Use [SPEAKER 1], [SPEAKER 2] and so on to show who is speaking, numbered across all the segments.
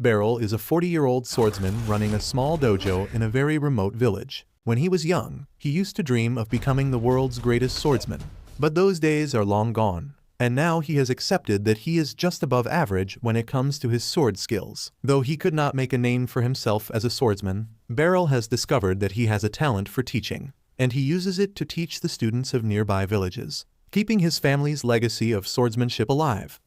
[SPEAKER 1] Beryl is a 40-year-old swordsman running a small dojo in a very remote village. When he was young, he used to dream of becoming the world's greatest swordsman. But those days are long gone, and now he has accepted that he is just above average when it comes to his sword skills. Though he could not make a name for himself as a swordsman, Beryl has discovered that he has a talent for teaching, and he uses it to teach the students of nearby villages, keeping his family's legacy of swordsmanship alive.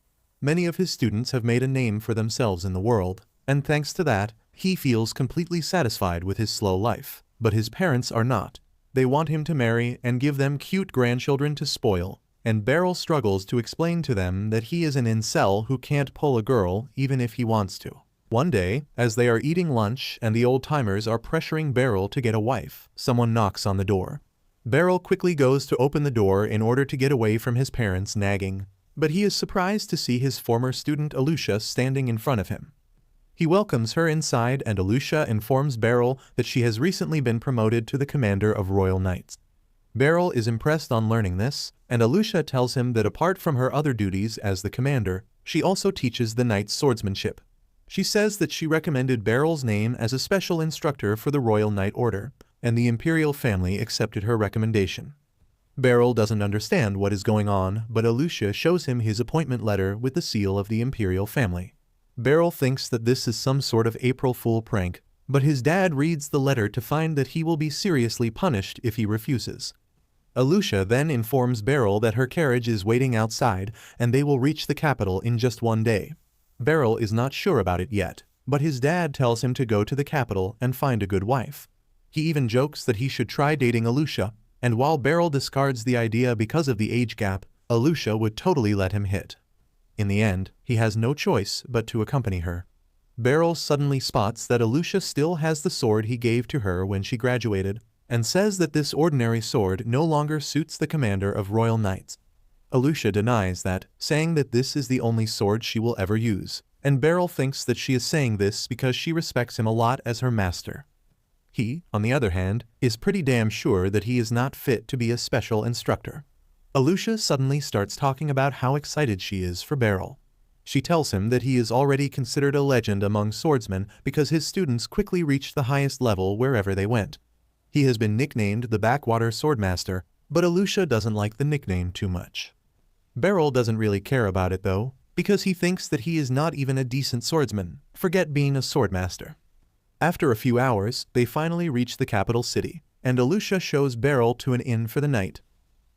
[SPEAKER 1] Many of his students have made a name for themselves in the world, and thanks to that, he feels completely satisfied with his slow life. But his parents are not. They want him to marry and give them cute grandchildren to spoil, and Beryl struggles to explain to them that he is an incel who can't pull a girl even if he wants to. One day, as they are eating lunch and the old-timers are pressuring Beryl to get a wife, someone knocks on the door. Beryl quickly goes to open the door in order to get away from his parents' nagging, but he is surprised to see his former student Alusha standing in front of him. He welcomes her inside, and Alusha informs Beryl that she has recently been promoted to the commander of Royal Knights. Beryl is impressed on learning this, and Alusha tells him that apart from her other duties as the commander, she also teaches the knights swordsmanship. She says that she recommended Beryl's name as a special instructor for the Royal Knight Order, and the imperial family accepted her recommendation. Beryl doesn't understand what is going on, but Alusha shows him his appointment letter with the seal of the imperial family. Beryl thinks that this is some sort of April Fool prank, but his dad reads the letter to find that he will be seriously punished if he refuses. Alusha then informs Beryl that her carriage is waiting outside and they will reach the capital in just one day. Beryl is not sure about it yet, but his dad tells him to go to the capital and find a good wife. He even jokes that he should try dating Alusha, and while Beryl discards the idea because of the age gap, Alusha would totally let him hit. In the end, he has no choice but to accompany her. Beryl suddenly spots that Alusha still has the sword he gave to her when she graduated, and says that this ordinary sword no longer suits the commander of Royal Knights. Alusha denies that, saying that this is the only sword she will ever use, and Beryl thinks that she is saying this because she respects him a lot as her master. He, on the other hand, is pretty damn sure that he is not fit to be a special instructor. Alusha suddenly starts talking about how excited she is for Beryl. She tells him that he is already considered a legend among swordsmen because his students quickly reached the highest level wherever they went. He has been nicknamed the Backwater Swordmaster, but Alusha doesn't like the nickname too much. Beryl doesn't really care about it though, because he thinks that he is not even a decent swordsman, forget being a swordmaster. After a few hours, they finally reach the capital city, and Alusha shows Beryl to an inn for the night.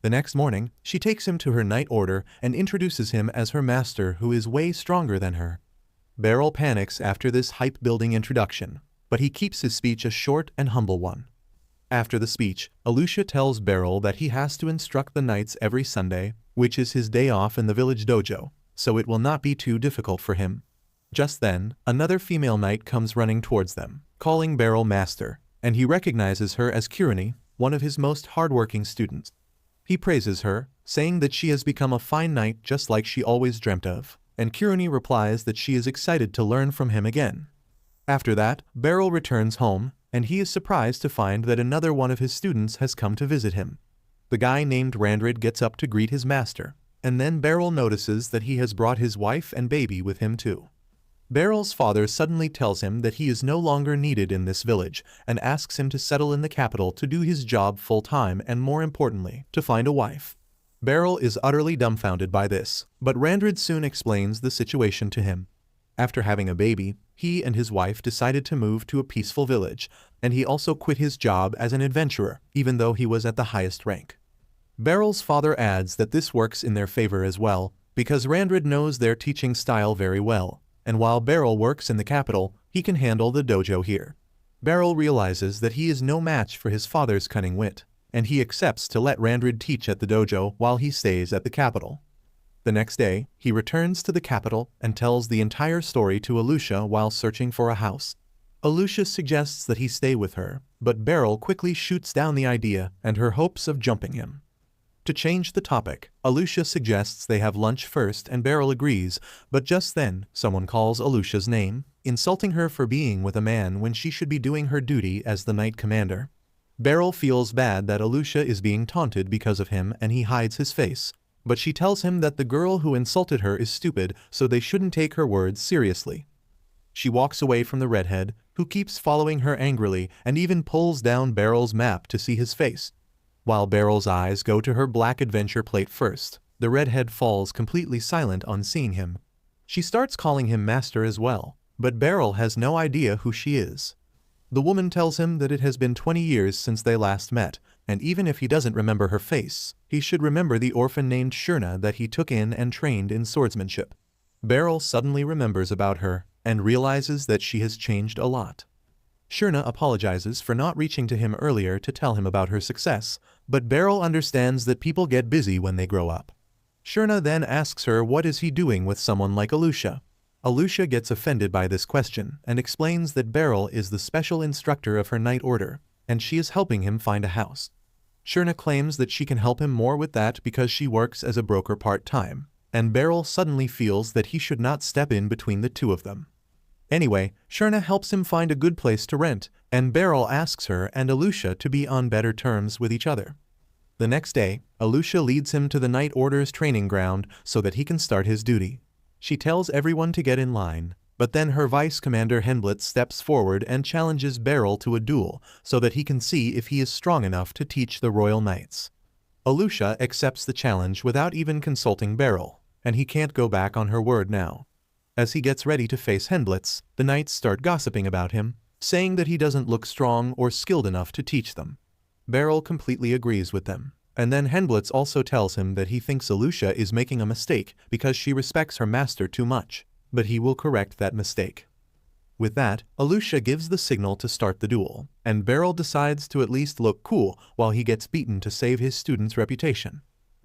[SPEAKER 1] The next morning, she takes him to her knight order and introduces him as her master who is way stronger than her. Beryl panics after this hype-building introduction, but he keeps his speech a short and humble one. After the speech, Alusha tells Beryl that he has to instruct the knights every Sunday, which is his day off in the village dojo, so it will not be too difficult for him. Just then, another female knight comes running towards them, calling Beryl master, and he recognizes her as Kirani, one of his most hardworking students. He praises her, saying that she has become a fine knight just like she always dreamt of, and Kirani replies that she is excited to learn from him again. After that, Beryl returns home, and he is surprised to find that another one of his students has come to visit him. The guy named Randrid gets up to greet his master, and then Beryl notices that he has brought his wife and baby with him too. Beryl's father suddenly tells him that he is no longer needed in this village and asks him to settle in the capital to do his job full-time and, more importantly, to find a wife. Beryl is utterly dumbfounded by this, but Randrid soon explains the situation to him. After having a baby, he and his wife decided to move to a peaceful village, and he also quit his job as an adventurer, even though he was at the highest rank. Beryl's father adds that this works in their favor as well, because Randrid knows their teaching style very well, and while Beryl works in the capital, he can handle the dojo here. Beryl realizes that he is no match for his father's cunning wit, and he accepts to let Randrid teach at the dojo while he stays at the capital. The next day, he returns to the capital and tells the entire story to Alusha while searching for a house. Alusha suggests that he stay with her, but Beryl quickly shoots down the idea and her hopes of jumping him. To change the topic, Alusha suggests they have lunch first and Beryl agrees, but just then, someone calls Alusha's name, insulting her for being with a man when she should be doing her duty as the knight commander. Beryl feels bad that Alusha is being taunted because of him and he hides his face, but she tells him that the girl who insulted her is stupid, so they shouldn't take her words seriously. She walks away from the redhead, who keeps following her angrily and even pulls down Beryl's map to see his face. While Beryl's eyes go to her black adventure plate first, the redhead falls completely silent on seeing him. She starts calling him master as well, but Beryl has no idea who she is. The woman tells him that it has been 20 years since they last met, and even if he doesn't remember her face, he should remember the orphan named Shurna that he took in and trained in swordsmanship. Beryl suddenly remembers about her and realizes that she has changed a lot. Shurna apologizes for not reaching to him earlier to tell him about her success, but Beryl understands that people get busy when they grow up. Shurna then asks her what is he doing with someone like Alusha. Alusha gets offended by this question and explains that Beryl is the special instructor of her Knight Order, and she is helping him find a house. Shurna claims that she can help him more with that because she works as a broker part-time, and Beryl suddenly feels that he should not step in between the two of them. Anyway, Shurna helps him find a good place to rent, and Beryl asks her and Alusha to be on better terms with each other. The next day, Alusha leads him to the Knight Order's training ground so that he can start his duty. She tells everyone to get in line, but then her Vice Commander Henblitz steps forward and challenges Beryl to a duel so that he can see if he is strong enough to teach the Royal Knights. Alusha accepts the challenge without even consulting Beryl, and he can't go back on her word now. As he gets ready to face Henblitz, the knights start gossiping about him, saying that he doesn't look strong or skilled enough to teach them. Beryl completely agrees with them, and then Henblitz also tells him that he thinks Alusha is making a mistake because she respects her master too much, but he will correct that mistake. With that, Alusha gives the signal to start the duel, and Beryl decides to at least look cool while he gets beaten to save his student's reputation.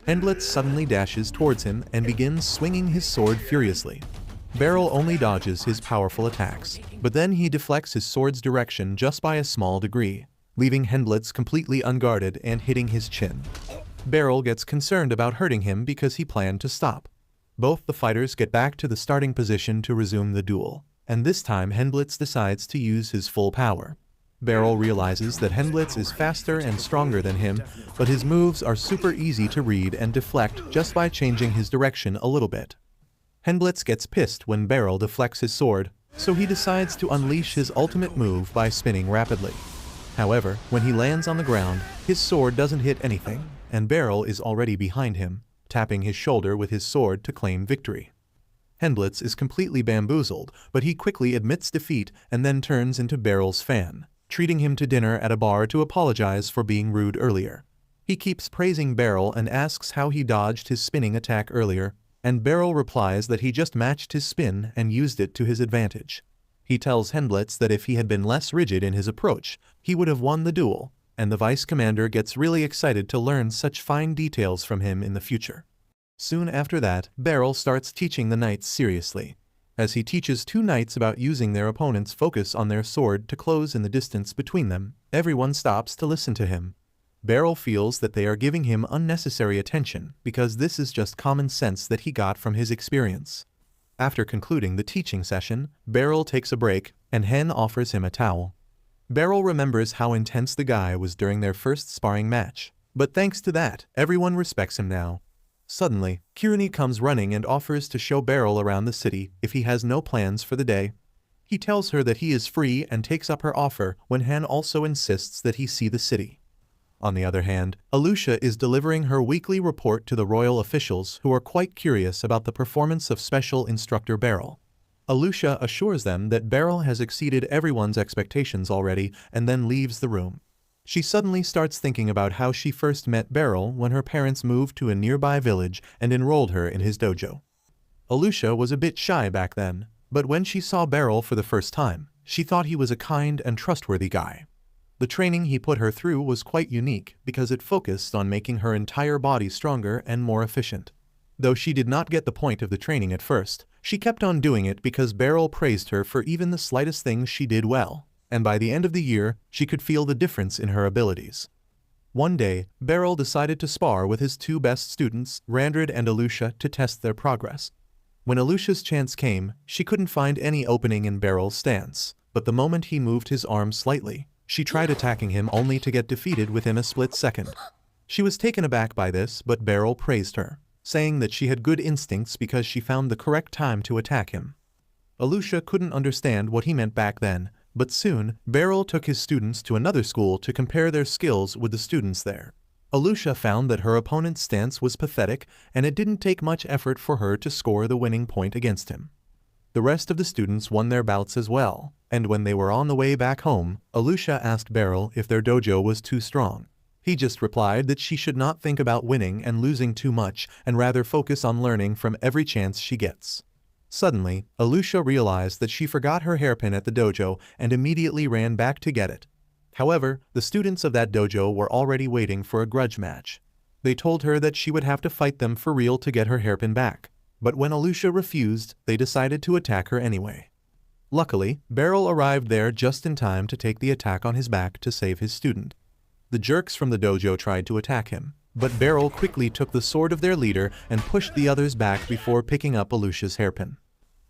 [SPEAKER 1] Henblitz suddenly dashes towards him and begins swinging his sword furiously. Beryl only dodges his powerful attacks, but then he deflects his sword's direction just by a small degree, leaving Henblitz completely unguarded and hitting his chin. Beryl gets concerned about hurting him because he planned to stop. Both the fighters get back to the starting position to resume the duel, and this time Henblitz decides to use his full power. Beryl realizes that Henblitz is faster and stronger than him, but his moves are super easy to read and deflect just by changing his direction a little bit. Henblitz gets pissed when Beryl deflects his sword, so he decides to unleash his ultimate move by spinning rapidly. However, when he lands on the ground, his sword doesn't hit anything, and Beryl is already behind him, tapping his shoulder with his sword to claim victory. Henblitz is completely bamboozled, but he quickly admits defeat and then turns into Beryl's fan, treating him to dinner at a bar to apologize for being rude earlier. He keeps praising Beryl and asks how he dodged his spinning attack earlier, and Beryl replies that he just matched his spin and used it to his advantage. He tells Henblitz that if he had been less rigid in his approach, he would have won the duel, and the Vice Commander gets really excited to learn such fine details from him in the future. Soon after that, Beryl starts teaching the knights seriously. As he teaches two knights about using their opponent's focus on their sword to close in the distance between them, everyone stops to listen to him. Beryl feels that they are giving him unnecessary attention because this is just common sense that he got from his experience. After concluding the teaching session, Beryl takes a break, and Hen offers him a towel. Beryl remembers how intense the guy was during their first sparring match, but thanks to that, everyone respects him now. Suddenly, Kirani comes running and offers to show Beryl around the city if he has no plans for the day. He tells her that he is free and takes up her offer when Hen also insists that he see the city. On the other hand, Alusha is delivering her weekly report to the royal officials who are quite curious about the performance of Special Instructor Beryl. Alusha assures them that Beryl has exceeded everyone's expectations already and then leaves the room. She suddenly starts thinking about how she first met Beryl when her parents moved to a nearby village and enrolled her in his dojo. Alusha was a bit shy back then, but when she saw Beryl for the first time, she thought he was a kind and trustworthy guy. The training he put her through was quite unique because it focused on making her entire body stronger and more efficient. Though she did not get the point of the training at first, she kept on doing it because Beryl praised her for even the slightest things she did well, and by the end of the year, she could feel the difference in her abilities. One day, Beryl decided to spar with his two best students, Randrid and Alusha, to test their progress. When Alusha's chance came, she couldn't find any opening in Beryl's stance, but the moment he moved his arm slightly, she tried attacking him only to get defeated within a split second. She was taken aback by this, but Beryl praised her, saying that she had good instincts because she found the correct time to attack him. Alusha couldn't understand what he meant back then, but soon, Beryl took his students to another school to compare their skills with the students there. Alusha found that her opponent's stance was pathetic, and it didn't take much effort for her to score the winning point against him. The rest of the students won their bouts as well, and when they were on the way back home, Alusha asked Beryl if their dojo was too strong. He just replied that she should not think about winning and losing too much and rather focus on learning from every chance she gets. Suddenly, Alusha realized that she forgot her hairpin at the dojo and immediately ran back to get it. However, the students of that dojo were already waiting for a grudge match. They told her that she would have to fight them for real to get her hairpin back. But when Alusha refused, they decided to attack her anyway. Luckily, Beryl arrived there just in time to take the attack on his back to save his student. The jerks from the dojo tried to attack him, but Beryl quickly took the sword of their leader and pushed the others back before picking up Alusha's hairpin.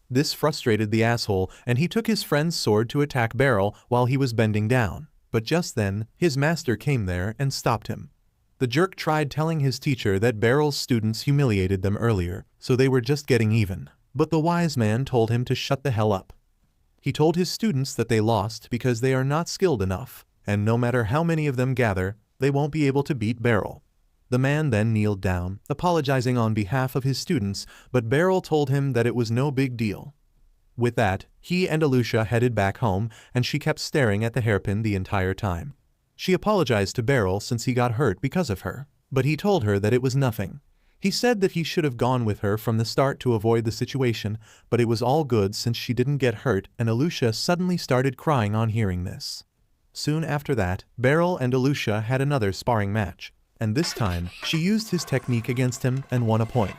[SPEAKER 1] This frustrated the asshole, and he took his friend's sword to attack Beryl while he was bending down. But just then, his master came there and stopped him. The jerk tried telling his teacher that Beryl's students humiliated them earlier, so they were just getting even. But the wise man told him to shut the hell up. He told his students that they lost because they are not skilled enough, and no matter how many of them gather, they won't be able to beat Beryl. The man then kneeled down, apologizing on behalf of his students, but Beryl told him that it was no big deal. With that, he and Alusha headed back home, and she kept staring at the hairpin the entire time. She apologized to Beryl since he got hurt because of her, but he told her that it was nothing. He said that he should have gone with her from the start to avoid the situation, but it was all good since she didn't get hurt, and Alusha suddenly started crying on hearing this. Soon after that, Beryl and Alusha had another sparring match, and this time, she used his technique against him and won a point.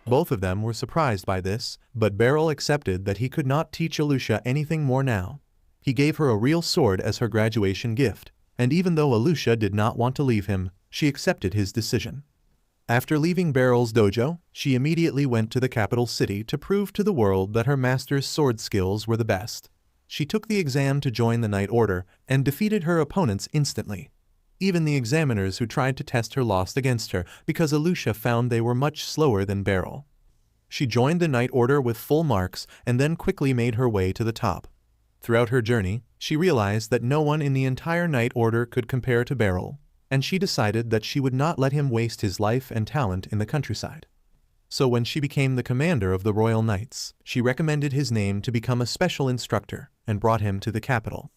[SPEAKER 1] Both of them were surprised by this, but Beryl accepted that he could not teach Alusha anything more now. He gave her a real sword as her graduation gift, and even though Alusha did not want to leave him, she accepted his decision. After leaving Beryl's dojo, she immediately went to the capital city to prove to the world that her master's sword skills were the best. She took the exam to join the Knight Order and defeated her opponents instantly. Even the examiners who tried to test her lost against her because Alusha found they were much slower than Beryl. She joined the Knight Order with full marks and then quickly made her way to the top. Throughout her journey, she realized that no one in the entire Knight Order could compare to Beryl, and she decided that she would not let him waste his life and talent in the countryside. So when she became the commander of the Royal Knights, she recommended his name to become a special instructor and brought him to the capital.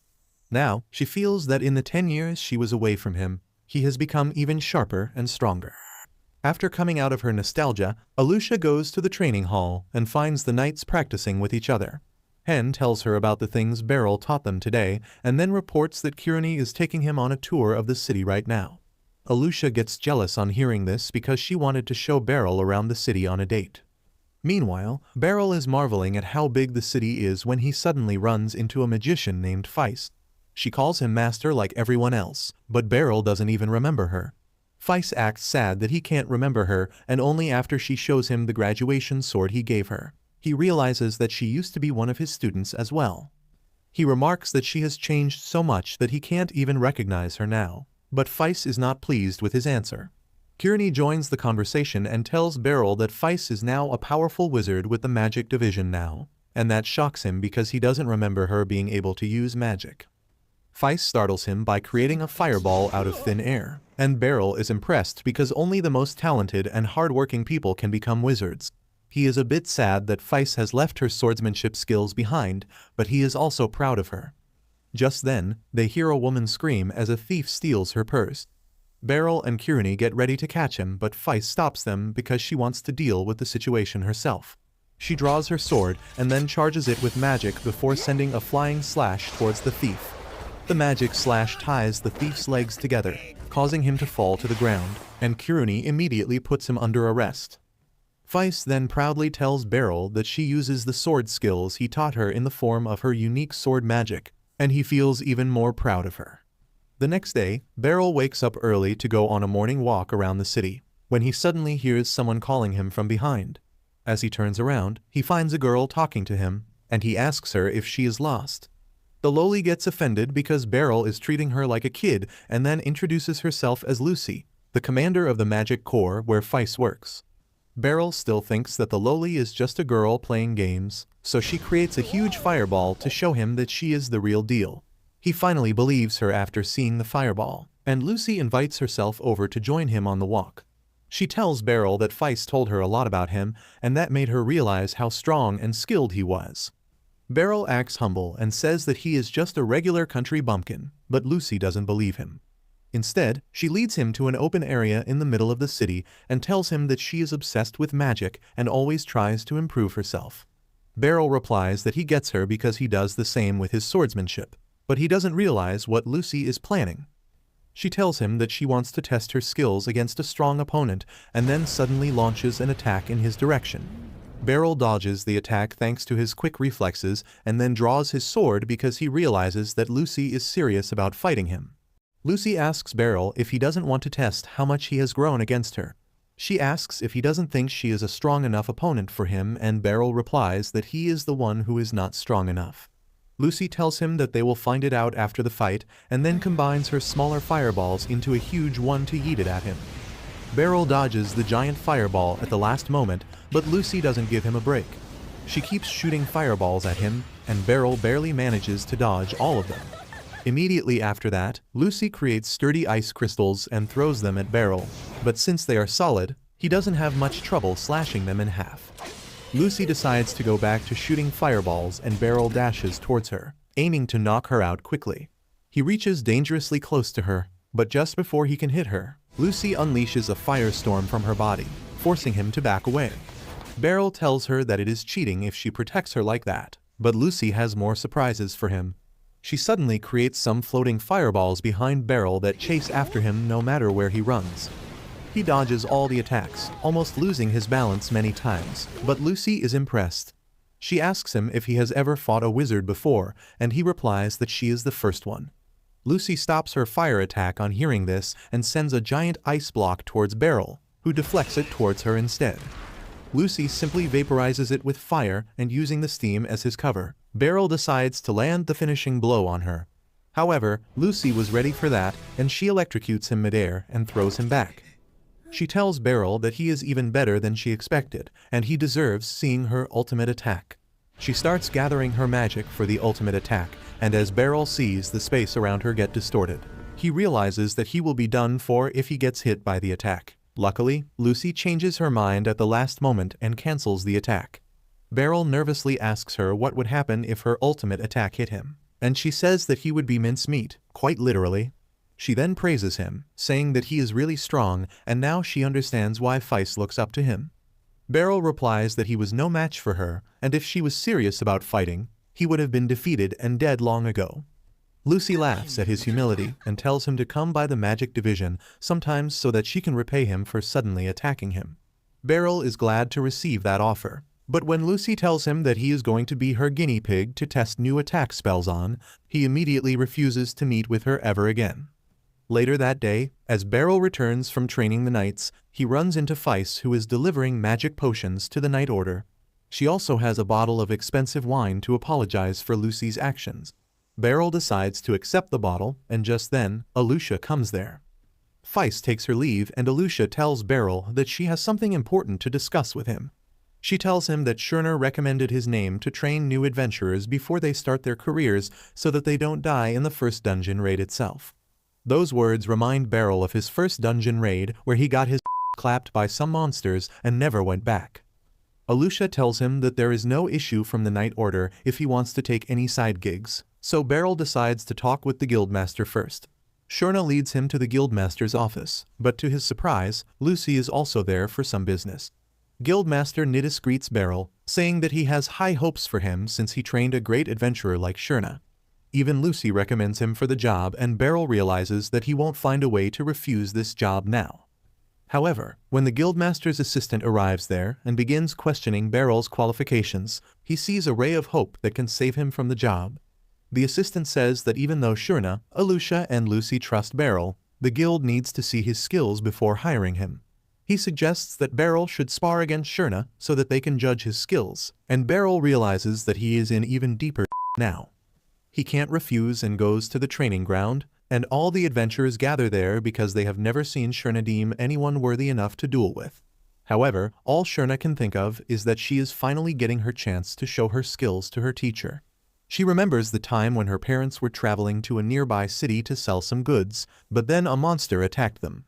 [SPEAKER 1] Now, she feels that in the 10 years she was away from him, he has become even sharper and stronger. After coming out of her nostalgia, Alusha goes to the training hall and finds the knights practicing with each other. Hen tells her about the things Beryl taught them today and then reports that Kirani is taking him on a tour of the city right now. Alusha gets jealous on hearing this because she wanted to show Beryl around the city on a date. Meanwhile, Beryl is marveling at how big the city is when he suddenly runs into a magician named Feist. She calls him master like everyone else, but Beryl doesn't even remember her. Feist acts sad that he can't remember her, and only after she shows him the graduation sword he gave her, he realizes that she used to be one of his students as well. He remarks that she has changed so much that he can't even recognize her now, but Feist is not pleased with his answer. Kirani joins the conversation and tells Beryl that Feist is now a powerful wizard with the magic division now, and that shocks him because he doesn't remember her being able to use magic. Feist startles him by creating a fireball out of thin air, and Beryl is impressed because only the most talented and hardworking people can become wizards. He is a bit sad that Feist has left her swordsmanship skills behind, but he is also proud of her. Just then, they hear a woman scream as a thief steals her purse. Beryl and Kirani get ready to catch him, but Feist stops them because she wants to deal with the situation herself. She draws her sword and then charges it with magic before sending a flying slash towards the thief. The magic slash ties the thief's legs together, causing him to fall to the ground, and Kirani immediately puts him under arrest. Feist then proudly tells Beryl that she uses the sword skills he taught her in the form of her unique sword magic, and he feels even more proud of her. The next day, Beryl wakes up early to go on a morning walk around the city, when he suddenly hears someone calling him from behind. As he turns around, he finds a girl talking to him, and he asks her if she is lost. The loli gets offended because Beryl is treating her like a kid and then introduces herself as Lucy, the commander of the Magic Corps where Feist works. Beryl still thinks that the lowly is just a girl playing games, so she creates a huge fireball to show him that she is the real deal. He finally believes her after seeing the fireball, and Lucy invites herself over to join him on the walk. She tells Beryl that Feist told her a lot about him, and that made her realize how strong and skilled he was. Beryl acts humble and says that he is just a regular country bumpkin, but Lucy doesn't believe him. Instead, she leads him to an open area in the middle of the city and tells him that she is obsessed with magic and always tries to improve herself. Beryl replies that he gets her because he does the same with his swordsmanship, but he doesn't realize what Lucy is planning. She tells him that she wants to test her skills against a strong opponent and then suddenly launches an attack in his direction. Beryl dodges the attack thanks to his quick reflexes and then draws his sword because he realizes that Lucy is serious about fighting him. Lucy asks Beryl if he doesn't want to test how much he has grown against her. She asks if he doesn't think she is a strong enough opponent for him, and Beryl replies that he is the one who is not strong enough. Lucy tells him that they will find it out after the fight and then combines her smaller fireballs into a huge one to yeet it at him. Beryl dodges the giant fireball at the last moment, but Lucy doesn't give him a break. She keeps shooting fireballs at him, and Beryl barely manages to dodge all of them. Immediately after that, Lucy creates sturdy ice crystals and throws them at Beryl, but since they are solid, he doesn't have much trouble slashing them in half. Lucy decides to go back to shooting fireballs and Beryl dashes towards her, aiming to knock her out quickly. He reaches dangerously close to her, but just before he can hit her, Lucy unleashes a firestorm from her body, forcing him to back away. Beryl tells her that it is cheating if she protects her like that, but Lucy has more surprises for him. She suddenly creates some floating fireballs behind Beryl that chase after him no matter where he runs. He dodges all the attacks, almost losing his balance many times, but Lucy is impressed. She asks him if he has ever fought a wizard before, and he replies that she is the first one. Lucy stops her fire attack on hearing this and sends a giant ice block towards Beryl, who deflects it towards her instead. Lucy simply vaporizes it with fire and using the steam as his cover. Beryl decides to land the finishing blow on her. However, Lucy was ready for that and she electrocutes him midair and throws him back. She tells Beryl that he is even better than she expected and he deserves seeing her ultimate attack. She starts gathering her magic for the ultimate attack, and as Beryl sees the space around her get distorted, he realizes that he will be done for if he gets hit by the attack. Luckily, Lucy changes her mind at the last moment and cancels the attack. Beryl nervously asks her what would happen if her ultimate attack hit him, and she says that he would be mincemeat, quite literally. She then praises him, saying that he is really strong, and now she understands why Feist looks up to him. Beryl replies that he was no match for her, and if she was serious about fighting, he would have been defeated and dead long ago. Lucy laughs at his humility and tells him to come by the magic division sometimes so that she can repay him for suddenly attacking him. Beryl is glad to receive that offer, but when Lucy tells him that he is going to be her guinea pig to test new attack spells on, he immediately refuses to meet with her ever again. Later that day, as Beryl returns from training the knights, he runs into Feist, who is delivering magic potions to the Night Order. She also has a bottle of expensive wine to apologize for Lucy's actions. Beryl decides to accept the bottle, and just then, Alusha comes there. Feist takes her leave and Alusha tells Beryl that she has something important to discuss with him. She tells him that Schurner recommended his name to train new adventurers before they start their careers so that they don't die in the first dungeon raid itself. Those words remind Beryl of his first dungeon raid where he got his clapped by some monsters and never went back. Alusha tells him that there is no issue from the Night Order if he wants to take any side gigs, so Beryl decides to talk with the guildmaster first. Schurner leads him to the guildmaster's office, but to his surprise, Lucy is also there for some business. Guildmaster Nidus greets Beryl, saying that he has high hopes for him since he trained a great adventurer like Schurner. Even Lucy recommends him for the job, and Beryl realizes that he won't find a way to refuse this job now. However, when the guildmaster's assistant arrives there and begins questioning Beryl's qualifications, he sees a ray of hope that can save him from the job. The assistant says that even though Schurner, Alusha, and Lucy trust Beryl, the guild needs to see his skills before hiring him. He suggests that Beryl should spar against Schurner so that they can judge his skills, and Beryl realizes that he is in even deeper now. He can't refuse and goes to the training ground, and all the adventurers gather there because they have never seen Schurner deem anyone worthy enough to duel with. However, all Shurna can think of is that she is finally getting her chance to show her skills to her teacher. She remembers the time when her parents were traveling to a nearby city to sell some goods, but then a monster attacked them.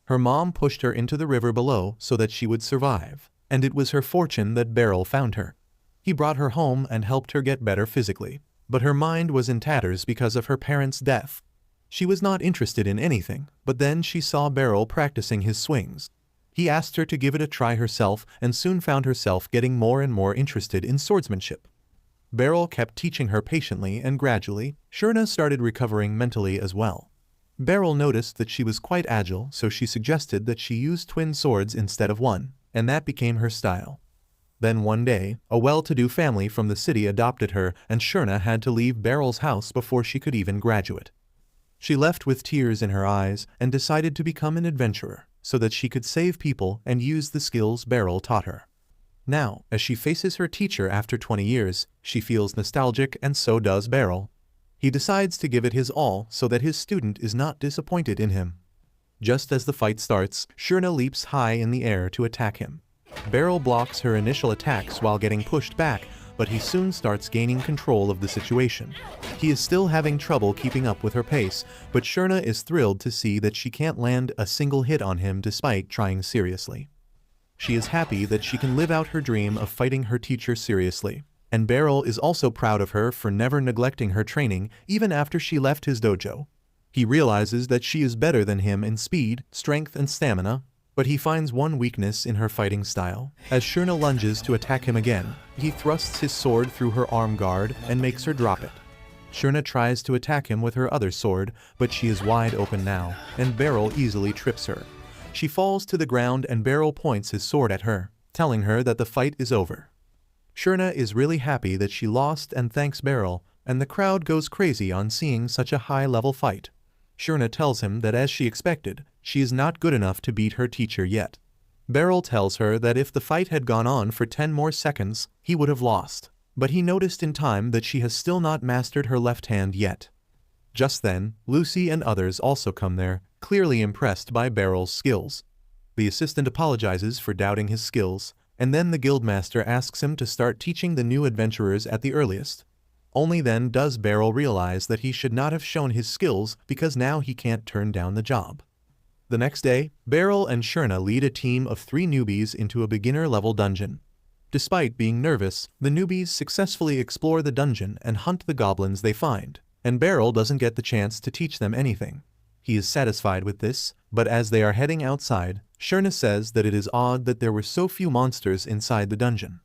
[SPEAKER 1] Her mom pushed her into the river below so that she would survive, and it was her fortune that Beryl found her. He brought her home and helped her get better physically, but her mind was in tatters because of her parents' death. She was not interested in anything, but then she saw Beryl practicing his swings. He asked her to give it a try herself and soon found herself getting more and more interested in swordsmanship. Beryl kept teaching her patiently and gradually, Shurna started recovering mentally as well. Beryl noticed that she was quite agile, so she suggested that she use twin swords instead of one, and that became her style. Then one day, a well-to-do family from the city adopted her and Shurna had to leave Beryl's house before she could even graduate. She left with tears in her eyes and decided to become an adventurer, so that she could save people and use the skills Beryl taught her. Now, as she faces her teacher after 20 years, she feels nostalgic and so does Beryl. He decides to give it his all so that his student is not disappointed in him. Just as the fight starts, Shurna leaps high in the air to attack him. Beryl blocks her initial attacks while getting pushed back, but he soon starts gaining control of the situation. He is still having trouble keeping up with her pace, but Shurna is thrilled to see that she can't land a single hit on him despite trying seriously. She is happy that she can live out her dream of fighting her teacher seriously, and Beryl is also proud of her for never neglecting her training even after she left his dojo. He realizes that she is better than him in speed, strength, and stamina, but he finds one weakness in her fighting style. As Shurna lunges to attack him again, he thrusts his sword through her arm guard and makes her drop it. Shurna tries to attack him with her other sword, but she is wide open now, and Beryl easily trips her. She falls to the ground and Beryl points his sword at her, telling her that the fight is over. Shurna is really happy that she lost and thanks Beryl, and the crowd goes crazy on seeing such a high-level fight. Shurna tells him that as she expected, she is not good enough to beat her teacher yet. Beryl tells her that if the fight had gone on for 10 more seconds, he would have lost, but he noticed in time that she has still not mastered her left hand yet. Just then, Lucy and others also come there, clearly impressed by Beryl's skills. The assistant apologizes for doubting his skills, and then the guildmaster asks him to start teaching the new adventurers at the earliest. Only then does Beryl realize that he should not have shown his skills because now he can't turn down the job. The next day, Beryl and Shurna lead a team of 3 newbies into a beginner-level dungeon. Despite being nervous, the newbies successfully explore the dungeon and hunt the goblins they find, and Beryl doesn't get the chance to teach them anything. He is satisfied with this, but as they are heading outside, Shurna says that it is odd that there were so few monsters inside the dungeon.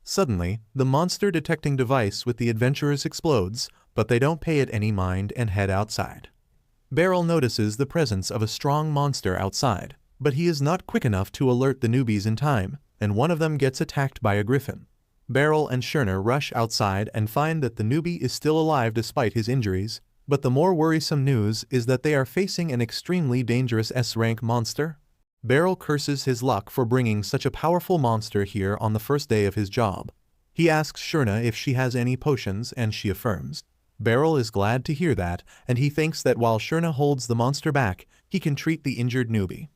[SPEAKER 1] Suddenly, the monster detecting device with the adventurers explodes, but they don't pay it any mind and head outside. Beryl notices the presence of a strong monster outside, but he is not quick enough to alert the newbies in time, and one of them gets attacked by a griffin. Beryl and Shurna rush outside and find that the newbie is still alive despite his injuries, but the more worrisome news is that they are facing an extremely dangerous S-rank monster. Beryl curses his luck for bringing such a powerful monster here on the first day of his job. He asks Shurna if she has any potions and she affirms. Beryl is glad to hear that, and he thinks that while Shurna holds the monster back, he can treat the injured newbie.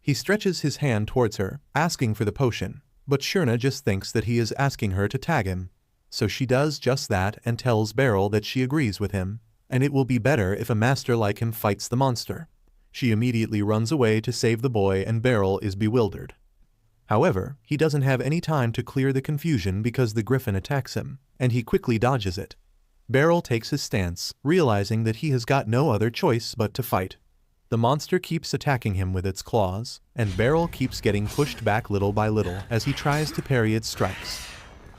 [SPEAKER 1] He stretches his hand towards her, asking for the potion, but Shurna just thinks that he is asking her to tag him. So she does just that and tells Beryl that she agrees with him, and it will be better if a master like him fights the monster. She immediately runs away to save the boy and Beryl is bewildered. However, he doesn't have any time to clear the confusion because the griffin attacks him, and he quickly dodges it. Beryl takes his stance, realizing that he has got no other choice but to fight. The monster keeps attacking him with its claws, and Beryl keeps getting pushed back little by little as he tries to parry its strikes.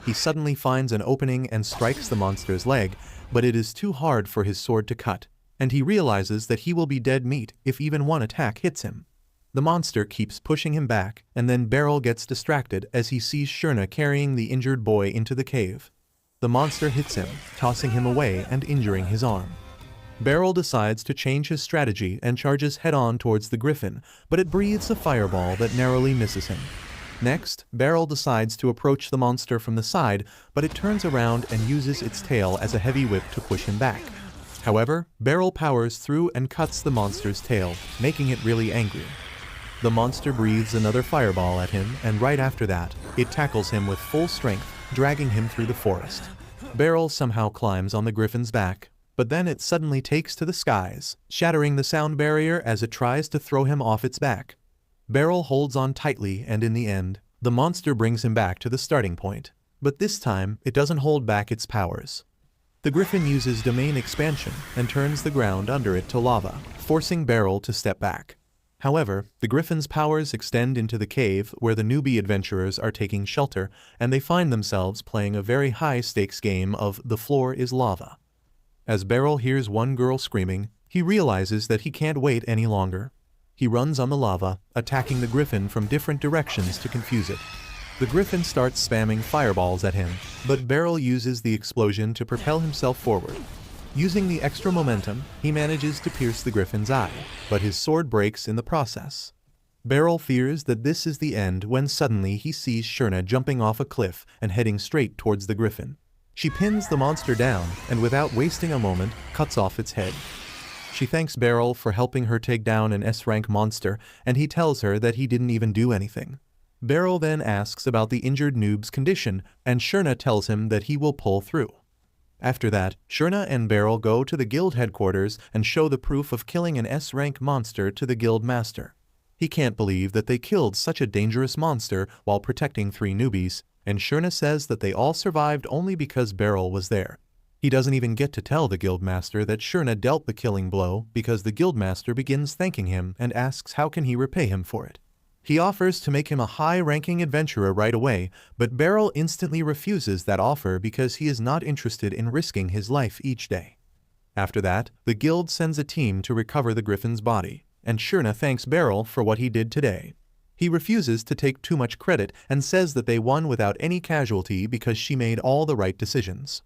[SPEAKER 1] He suddenly finds an opening and strikes the monster's leg, but it is too hard for his sword to cut, and he realizes that he will be dead meat if even one attack hits him. The monster keeps pushing him back, and then Beryl gets distracted as he sees Shurna carrying the injured boy into the cave. The monster hits him, tossing him away and injuring his arm. Beryl decides to change his strategy and charges head-on towards the griffin, but it breathes a fireball that narrowly misses him. Next, Beryl decides to approach the monster from the side, but it turns around and uses its tail as a heavy whip to push him back. However, Beryl powers through and cuts the monster's tail, making it really angry. The monster breathes another fireball at him, and right after that, it tackles him with full strength, dragging him through the forest. Beryl somehow climbs on the griffin's back, but then it suddenly takes to the skies, shattering the sound barrier as it tries to throw him off its back. Beryl holds on tightly, and in the end, the monster brings him back to the starting point. But this time, it doesn't hold back its powers. The griffin uses domain expansion and turns the ground under it to lava, forcing Beryl to step back. However, the griffin's powers extend into the cave where the newbie adventurers are taking shelter, and they find themselves playing a very high-stakes game of The Floor is Lava. As Beryl hears one girl screaming, he realizes that he can't wait any longer. He runs on the lava, attacking the griffin from different directions to confuse it. The griffin starts spamming fireballs at him, but Beryl uses the explosion to propel himself forward. Using the extra momentum, he manages to pierce the griffin's eye, but his sword breaks in the process. Beryl fears that this is the end when suddenly he sees Shurna jumping off a cliff and heading straight towards the griffin. She pins the monster down and without wasting a moment, cuts off its head. She thanks Beryl for helping her take down an S-rank monster, and he tells her that he didn't even do anything. Beryl then asks about the injured noob's condition, and Shurna tells him that he will pull through. After that, Shurna and Beryl go to the guild headquarters and show the proof of killing an S-rank monster to the guild master. He can't believe that they killed such a dangerous monster while protecting 3 newbies, and Shurna says that they all survived only because Beryl was there. He doesn't even get to tell the guildmaster that Shurna dealt the killing blow because the guildmaster begins thanking him and asks how can he repay him for it. He offers to make him a high-ranking adventurer right away, but Beryl instantly refuses that offer because he is not interested in risking his life each day. After that, the guild sends a team to recover the griffin's body, and Shurna thanks Beryl for what he did today. He refuses to take too much credit and says that they won without any casualty because she made all the right decisions.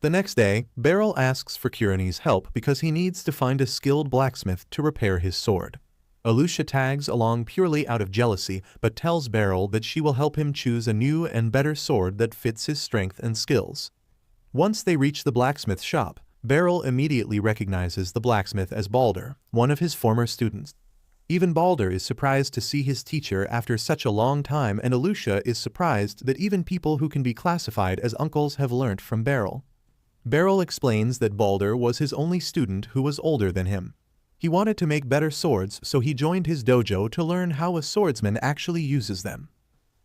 [SPEAKER 1] The next day, Beryl asks for Kieran's help because he needs to find a skilled blacksmith to repair his sword. Alusha tags along purely out of jealousy, but tells Beryl that she will help him choose a new and better sword that fits his strength and skills. Once they reach the blacksmith shop, Beryl immediately recognizes the blacksmith as Balder, one of his former students. Even Balder is surprised to see his teacher after such a long time, and Alusha is surprised that even people who can be classified as uncles have learnt from Beryl. Beryl explains that Balder was his only student who was older than him. He wanted to make better swords, so he joined his dojo to learn how a swordsman actually uses them.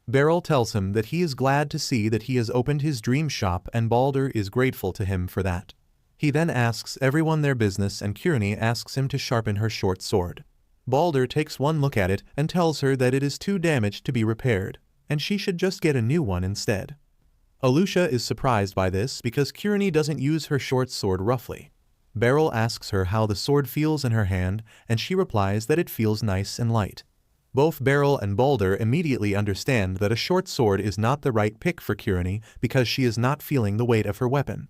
[SPEAKER 1] Beryl tells him that he is glad to see that he has opened his dream shop, and Balder is grateful to him for that. He then asks everyone their business, and Kieran asks him to sharpen her short sword. Balder takes one look at it and tells her that it is too damaged to be repaired, and she should just get a new one instead. Alusha is surprised by this because Kieran doesn't use her short sword roughly. Beryl asks her how the sword feels in her hand, and she replies that it feels nice and light. Both Beryl and Balder immediately understand that a short sword is not the right pick for Kieran because she is not feeling the weight of her weapon.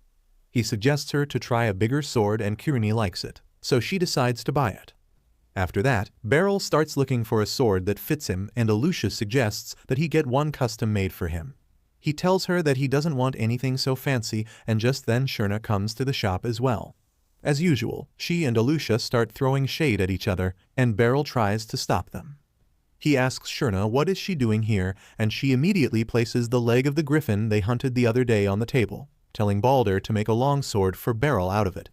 [SPEAKER 1] He suggests her to try a bigger sword, and Kieran likes it, so she decides to buy it. After that, Beryl starts looking for a sword that fits him, and Alusha suggests that he get one custom made for him. He tells her that he doesn't want anything so fancy, and just then Shurna comes to the shop as well. As usual, she and Alusha start throwing shade at each other, and Beryl tries to stop them. He asks Shurna what is she doing here, and she immediately places the leg of the griffin they hunted the other day on the table, telling Balder to make a longsword for Beryl out of it.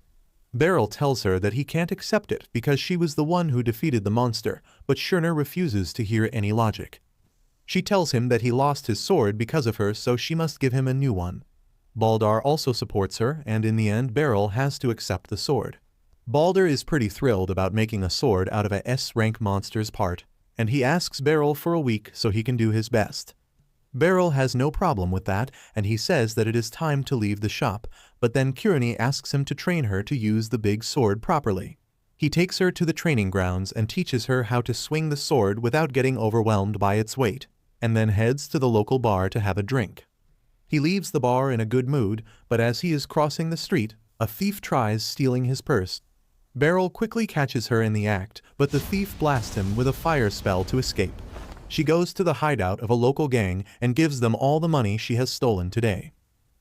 [SPEAKER 1] Beryl tells her that he can't accept it because she was the one who defeated the monster, but Shurna refuses to hear any logic. She tells him that he lost his sword because of her, so she must give him a new one. Balder also supports her, and in the end Beryl has to accept the sword. Balder is pretty thrilled about making a sword out of a S-rank monster's part, and he asks Beryl for a week so he can do his best. Beryl has no problem with that, and he says that it is time to leave the shop, but then Kieran asks him to train her to use the big sword properly. He takes her to the training grounds and teaches her how to swing the sword without getting overwhelmed by its weight, and then heads to the local bar to have a drink. He leaves the bar in a good mood, but as he is crossing the street, a thief tries stealing his purse. Beryl quickly catches her in the act, but the thief blasts him with a fire spell to escape. She goes to the hideout of a local gang and gives them all the money she has stolen today.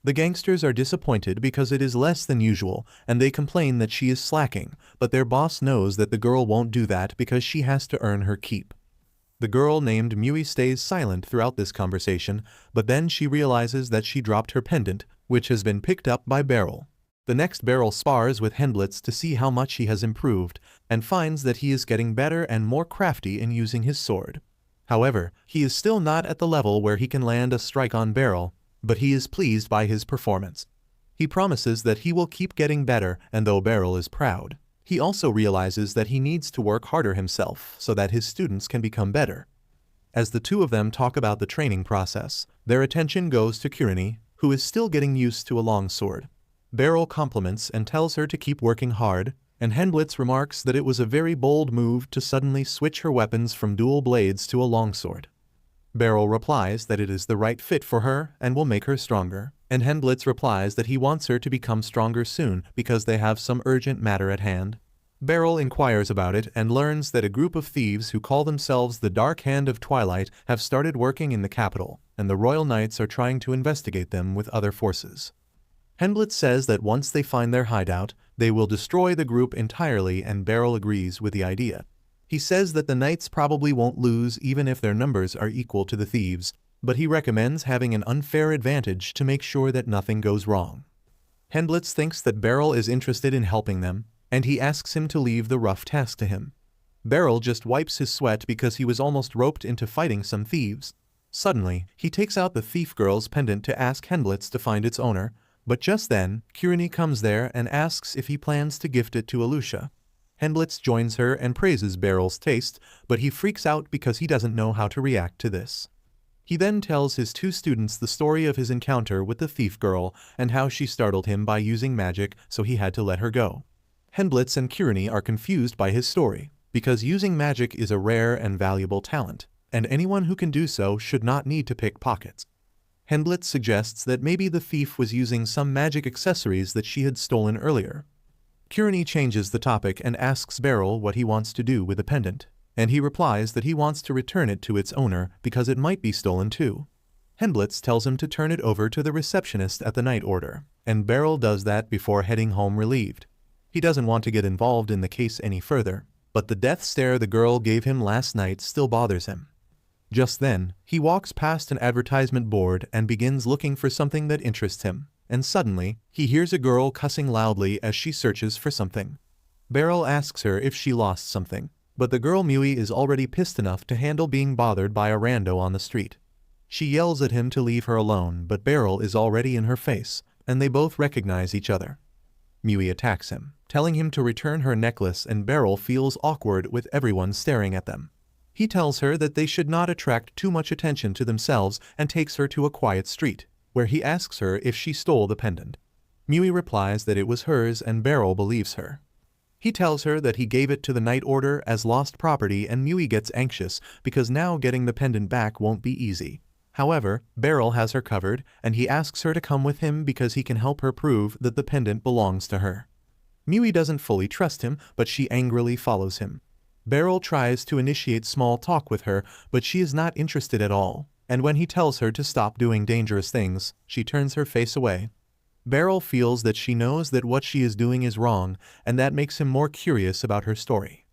[SPEAKER 1] The gangsters are disappointed because it is less than usual, and they complain that she is slacking, but their boss knows that the girl won't do that because she has to earn her keep. The girl named Mui stays silent throughout this conversation, but then she realizes that she dropped her pendant, which has been picked up by Beryl. The next Beryl spars with Hendlitz to see how much he has improved, and finds that he is getting better and more crafty in using his sword. However, he is still not at the level where he can land a strike on Beryl, but he is pleased by his performance. He promises that he will keep getting better, and though Beryl is proud, he also realizes that he needs to work harder himself so that his students can become better. As the two of them talk about the training process, their attention goes to Kirani, who is still getting used to a longsword. Beryl compliments and tells her to keep working hard, and Hendlitz remarks that it was a very bold move to suddenly switch her weapons from dual blades to a longsword. Beryl replies that it is the right fit for her and will make her stronger, and Hendlitz replies that he wants her to become stronger soon because they have some urgent matter at hand. Beryl inquires about it and learns that a group of thieves who call themselves the Dark Hand of Twilight have started working in the capital, and the Royal Knights are trying to investigate them with other forces. Hendlitz says that once they find their hideout, they will destroy the group entirely, and Beryl agrees with the idea. He says that the knights probably won't lose even if their numbers are equal to the thieves, but he recommends having an unfair advantage to make sure that nothing goes wrong. Hendlitz thinks that Beryl is interested in helping them, and he asks him to leave the rough task to him. Beryl just wipes his sweat because he was almost roped into fighting some thieves. Suddenly, he takes out the thief girl's pendant to ask Hendlitz to find its owner, but just then, Kirani comes there and asks if he plans to gift it to Alusha. Hendlitz joins her and praises Beryl's taste, but he freaks out because he doesn't know how to react to this. He then tells his two students the story of his encounter with the thief girl and how she startled him by using magic, so he had to let her go. Hendlitz and Kirani are confused by his story, because using magic is a rare and valuable talent, and anyone who can do so should not need to pick pockets. Hendlitz suggests that maybe the thief was using some magic accessories that she had stolen earlier. Kirani changes the topic and asks Beryl what he wants to do with the pendant, and he replies that he wants to return it to its owner because it might be stolen too. Hendlitz tells him to turn it over to the receptionist at the night order, and Beryl does that before heading home relieved. He doesn't want to get involved in the case any further, but the death stare the girl gave him last night still bothers him. Just then, he walks past an advertisement board and begins looking for something that interests him, and suddenly, he hears a girl cussing loudly as she searches for something. Beryl asks her if she lost something, but the girl Mui is already pissed enough to handle being bothered by a rando on the street. She yells at him to leave her alone, but Beryl is already in her face, and they both recognize each other. Mui attacks him, telling him to return her necklace, and Beryl feels awkward with everyone staring at them. He tells her that they should not attract too much attention to themselves and takes her to a quiet street, where he asks her if she stole the pendant. Mui replies that it was hers and Beryl believes her. He tells her that he gave it to the Night Order as lost property, and Mui gets anxious because now getting the pendant back won't be easy. However, Beryl has her covered, and he asks her to come with him because he can help her prove that the pendant belongs to her. Mui doesn't fully trust him, but she angrily follows him. Beryl tries to initiate small talk with her, but she is not interested at all, and when he tells her to stop doing dangerous things, she turns her face away. Beryl feels that she knows that what she is doing is wrong, and that makes him more curious about her story.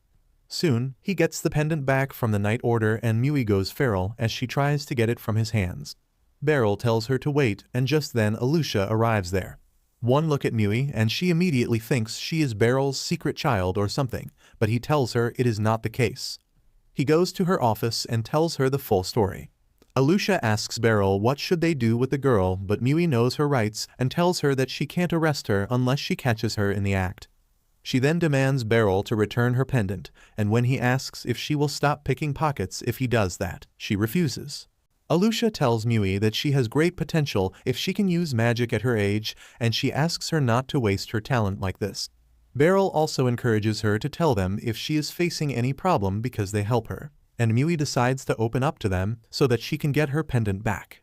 [SPEAKER 1] Soon, he gets the pendant back from the Night Order, and Mui goes feral as she tries to get it from his hands. Beryl tells her to wait, and just then Alusha arrives there. One look at Mui and she immediately thinks she is Beryl's secret child or something, but he tells her it is not the case. He goes to her office and tells her the full story. Alusha asks Beryl what should they do with the girl, but Mui knows her rights and tells her that she can't arrest her unless she catches her in the act. She then demands Beryl to return her pendant, and when he asks if she will stop picking pockets if he does that, she refuses. Alusha tells Mui that she has great potential if she can use magic at her age, and she asks her not to waste her talent like this. Beryl also encourages her to tell them if she is facing any problem because they help her, and Mui decides to open up to them so that she can get her pendant back.